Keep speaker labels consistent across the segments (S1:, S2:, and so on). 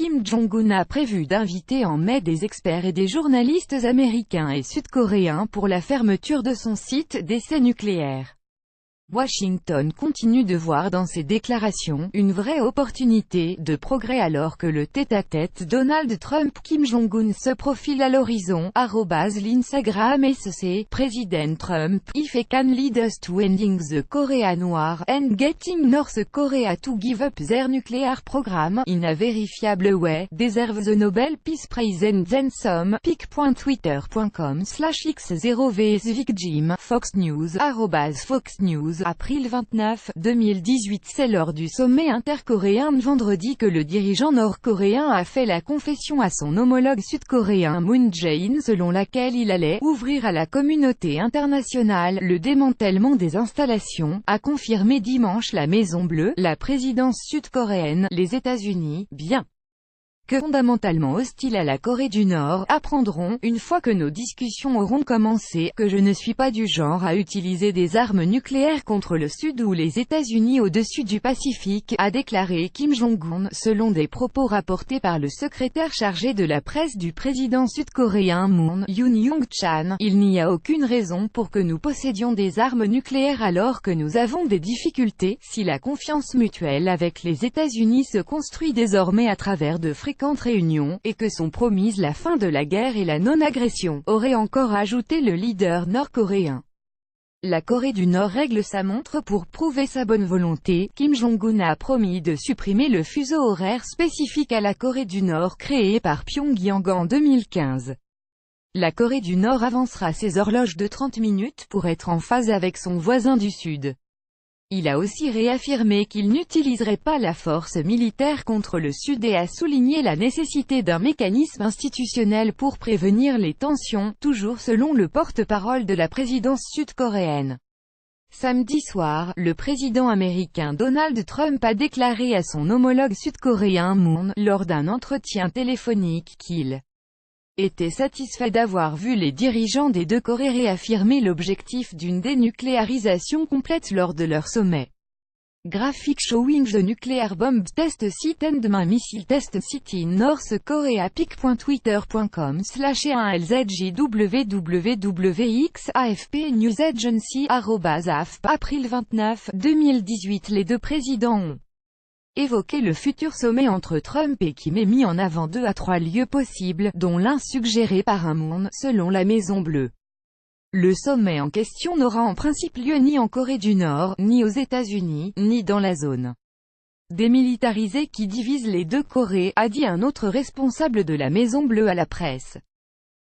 S1: Kim Jong-un a prévu d'inviter en mai des experts et des journalistes américains et sud-coréens pour la fermeture de son site d'essai nucléaire. Washington continue de voir dans ces déclarations une vraie opportunité de progrès alors que le tête-à-tête Donald Trump-Kim Jong-un se profile à l'horizon. L'Instagram SC, President Trump, if he can lead us to ending the Korean War and getting North Korea to give up their nuclear program in a verifiable way, deserve the Nobel Peace Prize and then some. pic.twitter.com/x0vsvicjim, Fox News, @Fox News. April 29, 2018. C'est lors du sommet intercoréen de vendredi que le dirigeant nord-coréen a fait la confession à son homologue sud-coréen Moon Jae-in selon laquelle il allait « ouvrir à la communauté internationale le démantèlement des installations », a confirmé dimanche la Maison-Bleue, la présidence sud-coréenne, les États-Unis, bien que fondamentalement hostiles à la Corée du Nord, apprendront, une fois que nos discussions auront commencé, que je ne suis pas du genre à utiliser des armes nucléaires contre le Sud ou les États-Unis au-dessus du Pacifique, a déclaré Kim Jong-un, selon des propos rapportés par le secrétaire chargé de la presse du président sud-coréen Moon Yoon-chan. Il n'y a aucune raison pour que nous possédions des armes nucléaires alors que nous avons des difficultés, si la confiance mutuelle avec les États-Unis se construit désormais à travers de fréquentes réunions, et que sont promises la fin de la guerre et la non-agression, aurait encore ajouté le leader nord-coréen. La Corée du Nord règle sa montre pour prouver sa bonne volonté. Kim Jong-un a promis de supprimer le fuseau horaire spécifique à la Corée du Nord créé par Pyongyang en 2015. La Corée du Nord avancera ses horloges de 30 minutes pour être en phase avec son voisin du Sud. Il a aussi réaffirmé qu'il n'utiliserait pas la force militaire contre le Sud et a souligné la nécessité d'un mécanisme institutionnel pour prévenir les tensions, toujours selon le porte-parole de la présidence sud-coréenne. Samedi soir, le président américain Donald Trump a déclaré à son homologue sud-coréen Moon, lors d'un entretien téléphonique, qu'il était satisfait d'avoir vu les dirigeants des deux Corées réaffirmer l'objectif d'une dénucléarisation complète lors de leur sommet. Graphic showing the nuclear bomb test site and my missile test site in North Korea. pic.twitter.com/1lzjwwwx AFP News Agency @AFP. April 29, 2018. Les deux présidents ont évoqué le futur sommet entre Trump et Kim et mis en avant 2 à 3 lieux possibles, dont l'un suggéré par un Moon, selon la Maison-Bleue. Le sommet en question n'aura en principe lieu ni en Corée du Nord, ni aux États-Unis, ni dans la zone démilitarisée qui divise les deux Corées, a dit un autre responsable de la Maison-Bleue à la presse.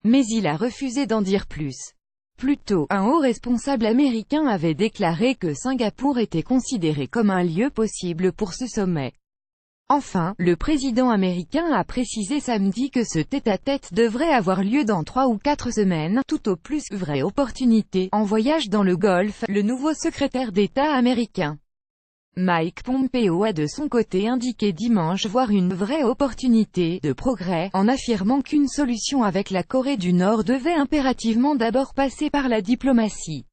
S1: Mais il a refusé d'en dire plus. Plus tôt, un haut responsable américain avait déclaré que Singapour était considéré comme un lieu possible pour ce sommet. Enfin, le président américain a précisé samedi que ce tête-à-tête devrait avoir lieu dans 3 ou 4 semaines, tout au plus, vraie opportunité, en voyage dans le Golfe, le nouveau secrétaire d'État américain Mike Pompeo a de son côté indiqué dimanche voir une vraie opportunité de progrès, en affirmant qu'une solution avec la Corée du Nord devait impérativement d'abord passer par la diplomatie.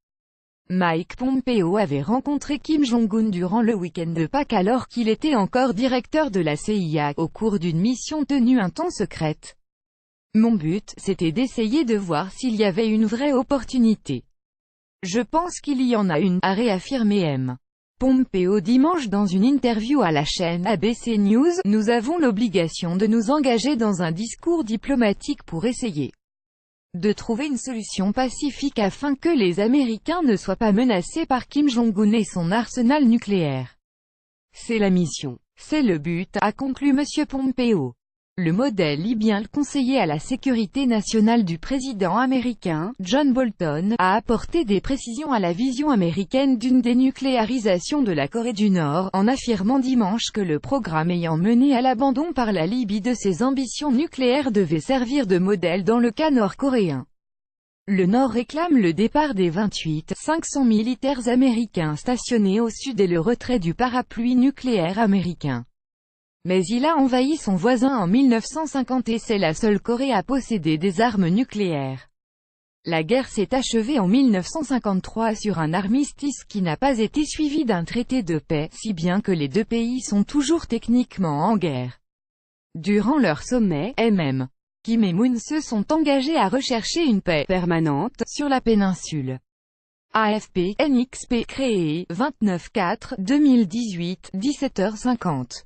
S1: Mike Pompeo avait rencontré Kim Jong-un durant le week-end de Pâques alors qu'il était encore directeur de la CIA, au cours d'une mission tenue un temps secrète. Mon but, c'était d'essayer de voir s'il y avait une vraie opportunité. Je pense qu'il y en a une, a réaffirmé M. Pompeo dimanche dans une interview à la chaîne ABC News. Nous avons l'obligation de nous engager dans un discours diplomatique pour essayer de trouver une solution pacifique afin que les Américains ne soient pas menacés par Kim Jong-un et son arsenal nucléaire. C'est la mission. C'est le but, a conclu M. Pompeo. Le modèle libyen, le conseiller à la sécurité nationale du président américain, John Bolton, a apporté des précisions à la vision américaine d'une dénucléarisation de la Corée du Nord, en affirmant dimanche que le programme ayant mené à l'abandon par la Libye de ses ambitions nucléaires devait servir de modèle dans le cas nord-coréen. Le Nord réclame le départ des 500 militaires américains stationnés au sud et le retrait du parapluie nucléaire américain. Mais il a envahi son voisin en 1950 et c'est la seule Corée à posséder des armes nucléaires. La guerre s'est achevée en 1953 sur un armistice qui n'a pas été suivi d'un traité de paix, si bien que les deux pays sont toujours techniquement en guerre. Durant leur sommet, MM. Kim et Moon se sont engagés à rechercher une paix permanente sur la péninsule. AFP, NXP créé, 29/4/2018, 17h50.